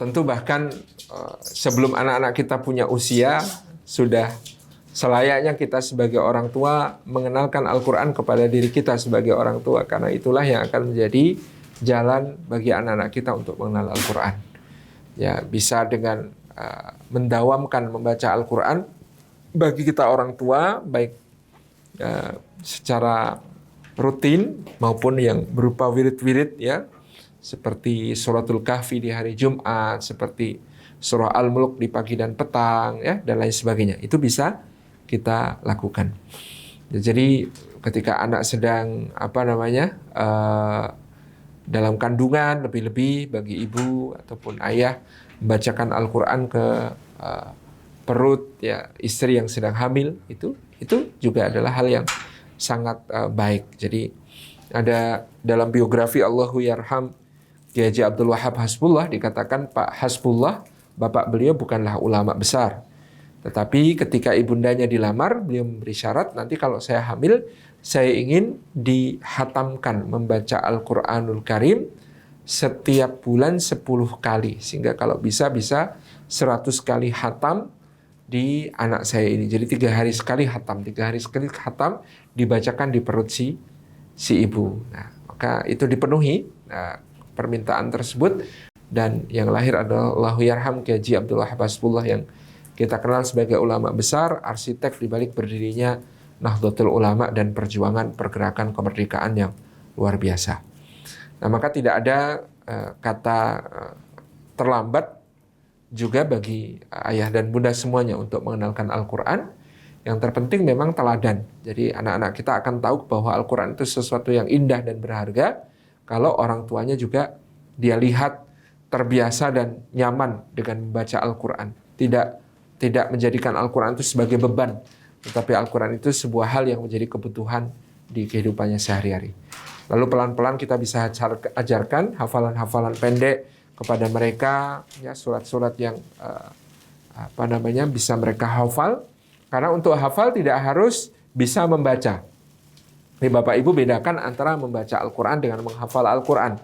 tentu bahkan sebelum anak-anak kita punya usia, sudah selayaknya kita sebagai orang tua mengenalkan Al-Quran kepada diri kita sebagai orang tua, karena itulah yang akan menjadi jalan bagi anak-anak kita untuk mengenal Al-Quran. Ya, bisa dengan mendawamkan membaca Al-Quran bagi kita orang tua, baik secara rutin maupun yang berupa wirid-wirid, ya, seperti suratul kahfi di hari Jumat, seperti surah Al-Mulk di pagi dan petang, ya, dan lain sebagainya. Itu bisa kita lakukan. Jadi ketika anak sedang dalam kandungan, lebih-lebih bagi ibu ataupun ayah membacakan Al-Quran ke perut, ya, istri yang sedang hamil, itu juga adalah hal yang sangat baik. Jadi ada dalam biografi Allahu Yarham Kiai Haji Abdul Wahab Hasbullah dikatakan Pak Hasbullah, bapak beliau bukanlah ulama besar. Tetapi ketika ibundanya dilamar, beliau memberi syarat, nanti kalau saya hamil, saya ingin dihatamkan membaca Al-Quranul Karim setiap bulan 10 kali. Sehingga kalau bisa 100 kali hatam di anak saya ini. Jadi 3 hari sekali hatam, 3 hari sekali hatam dibacakan di perut si ibu. Nah, maka itu dipenuhi permintaan tersebut, dan yang lahir adalah Allahu Yarham Kiai Haji Abdul Wahab Hasbullah yang kita kenal sebagai ulama besar, arsitek di balik berdirinya Nahdlatul Ulama dan perjuangan pergerakan kemerdekaan yang luar biasa. Nah, maka tidak ada kata terlambat juga bagi ayah dan bunda semuanya untuk mengenalkan Al-Quran. Yang terpenting memang teladan. Jadi anak-anak kita akan tahu bahwa Al-Quran itu sesuatu yang indah dan berharga kalau orang tuanya juga dia lihat terbiasa dan nyaman dengan membaca Al-Quran. Tidak menjadikan Al-Quran itu sebagai beban, tetapi Al-Quran itu sebuah hal yang menjadi kebutuhan di kehidupannya sehari-hari. Lalu pelan-pelan kita bisa ajarkan hafalan-hafalan pendek kepada mereka, ya, surat-surat yang bisa mereka hafal. Karena untuk hafal tidak harus bisa membaca. Ini Bapak Ibu bedakan antara membaca Al-Quran dengan menghafal Al-Quran.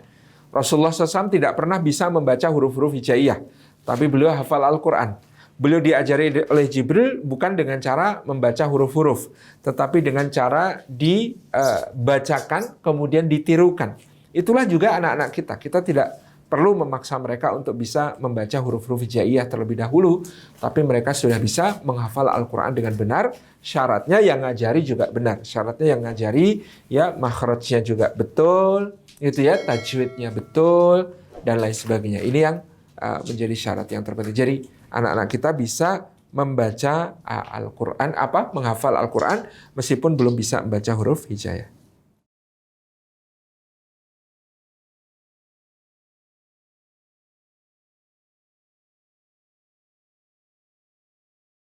Rasulullah SAW tidak pernah bisa membaca huruf-huruf hijaiyah, tapi beliau hafal Al-Quran. Beliau diajari oleh Jibril bukan dengan cara membaca huruf-huruf, tetapi dengan cara dibacakan kemudian ditirukan. Itulah juga anak-anak kita. Kita tidak perlu memaksa mereka untuk bisa membaca huruf-huruf hijaiyah terlebih dahulu, tapi mereka sudah bisa menghafal Al-Quran dengan benar. Syaratnya yang ngajari juga benar. Syaratnya yang ngajari, ya, makhrajnya juga betul, itu ya, tajwidnya betul, dan lain sebagainya. Ini yang menjadi syarat yang terpenting. Jadi anak-anak kita bisa membaca Al-Quran, menghafal Al-Quran meskipun belum bisa membaca huruf hijaiyah.